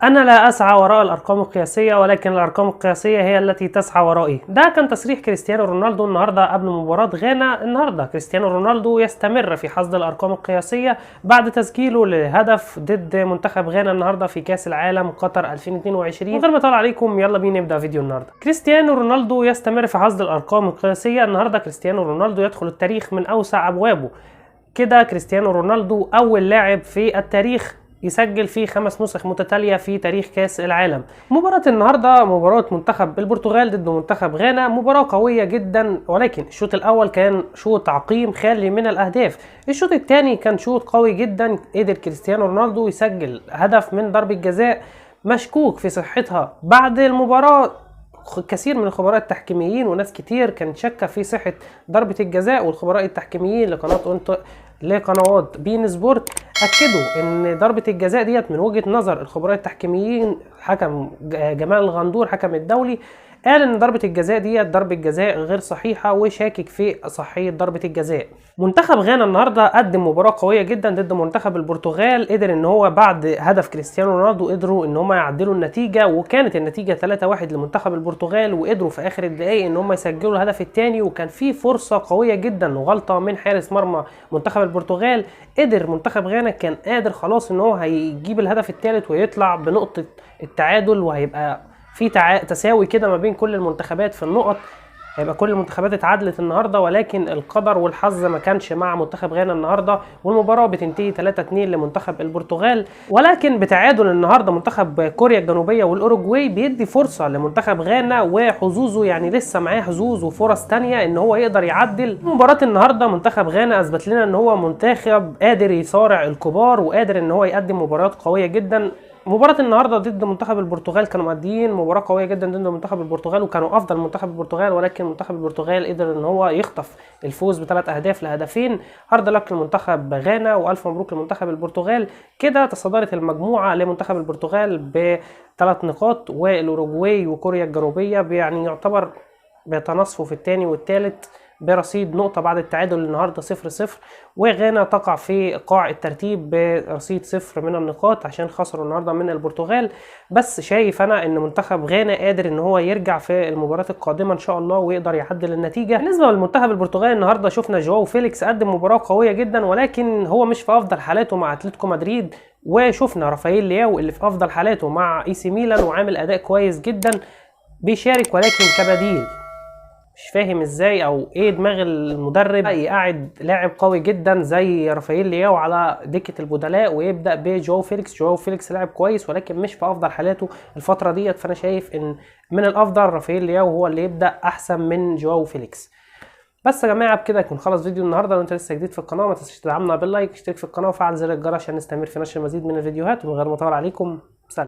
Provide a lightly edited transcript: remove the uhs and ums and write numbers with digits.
أنا لا أسعى وراء الأرقام القياسية، ولكن الأرقام القياسية هي التي تسعى ورائي. ده كان تصريح كريستيانو رونالدو النهاردة قبل مباراة غانا. النهاردة كريستيانو رونالدو يستمر في حصد الأرقام القياسية بعد تسجيله لهدف ضد منتخب غانا النهاردة في كأس العالم قطر 2022. من غير ما أطول عليكم يلا بينا نبدأ فيديو النهاردة. كريستيانو رونالدو يستمر في حصد الأرقام القياسية. النهاردة كريستيانو رونالدو يدخل التاريخ من أوسع أبوابه. كده كريستيانو رونالدو أول لاعب في التاريخ يسجل في 5 نسخ متتالية في تاريخ كأس العالم. مباراة النهاردة مباراة منتخب البرتغال ضد منتخب غانا، مباراة قوية جدا، ولكن الشوط الأول كان شوط عقيم خالي من الأهداف. الشوط الثاني كان شوط قوي جدا، قدر كريستيانو رونالدو يسجل هدف من ضربة جزاء مشكوك في صحتها. بعد المباراة كثير من الخبراء التحكيميين وناس كتير كانت شاكه في صحه ضربه الجزاء، والخبراء التحكيميين لقنوات بين سبورت اكدوا ان ضربه الجزاء ديت من وجهه نظر الخبراء التحكيميين. حكم جمال الغندور حكم الدولي قال ان ضربه الجزاء ديت ضربه جزاء غير صحيحه وشاكك في صحيه ضربه الجزاء. منتخب غانا النهارده قدم مباراه قويه جدا ضد منتخب البرتغال، قدر ان هو بعد هدف كريستيانو رونالدو قدروا ان هم يعدلوا النتيجه، وكانت النتيجه 3-1 لمنتخب البرتغال، وقدروا في اخر الدقائق ان هم يسجلوا الهدف الثاني، وكان في فرصه قويه جدا وغلطه من حارس مرمى منتخب البرتغال. قدر منتخب غانا كان قادر خلاص ان هو هيجيب الهدف الثالث ويطلع بنقطه التعادل، وهيبقى في تساوي كده ما بين كل المنتخبات في النقط، هيبقى كل المنتخبات اتعادلت النهارده، ولكن القدر والحظ ما كانش مع منتخب غانا النهارده، والمباراه بتنتهي 3-2 لمنتخب البرتغال. ولكن بتعادل النهارده منتخب كوريا الجنوبيه والاوروجواي بيدي فرصه لمنتخب غانا، وحظوظه يعني لسه معاه حظوظ وفرص تانية ان هو يقدر يعدل. مباراه النهارده منتخب غانا اثبت لنا ان هو منتخب قادر يصارع الكبار، وقادر ان هو يقدم مباريات قويه جدا. مباراة النهارده ضد منتخب البرتغال كانوا ماديين مباراة قوية جدا ضد منتخب البرتغال، وكانوا افضل منتخب البرتغال، ولكن منتخب البرتغال قدر ان هو يخطف الفوز ب3 اهداف لهدفين. هارد لك لمنتخب غانا والف مبروك لمنتخب البرتغال. كده تصدرت المجموعة لمنتخب البرتغال ب3 نقاط، والاوروجواي وكوريا الجنوبية يعني يعتبر بيتناصفوا في الثاني والثالث برصيد نقطة بعد التعادل النهاردة 0-0، وغانا تقع في قاع الترتيب برصيد 0 من النقاط عشان خسروا النهاردة من البرتغال. بس شايف أنا إن منتخب غانا قادر إن هو يرجع في المباراة القادمة إن شاء الله ويقدر يعدل النتيجة. بالنسبة للمنتخب البرتغال النهاردة شفنا جواو فيليكس قدم مباراة قوية جدا، ولكن هو مش في أفضل حالاته مع أتلتيكو مدريد، وشفنا رافائيل لياو اللي في أفضل حالاته مع إي سي ميلان وعامل أداء كويس جدا بيشارك ولكن كبديل. مش فاهم ازاي او ايه دماغ المدرب يقعد لاعب قوي جدا زي رافائيل لياو على دكه البدلاء ويبدا بجواو فيليكس. جواو فيليكس لاعب كويس ولكن مش في افضل حالاته الفتره ديت، فانا شايف ان من الافضل رافائيل لياو هو اللي يبدا احسن من جواو فيليكس. بس يا جماعه بكده يكون خلص فيديو النهارده. لو انت لسه جديد في القناه ما تنساش تدعمنا باللايك، اشترك في القناه وفعل زر الجرس عشان نستمر في نشر المزيد من الفيديوهات. ومن غير ما اطول عليكم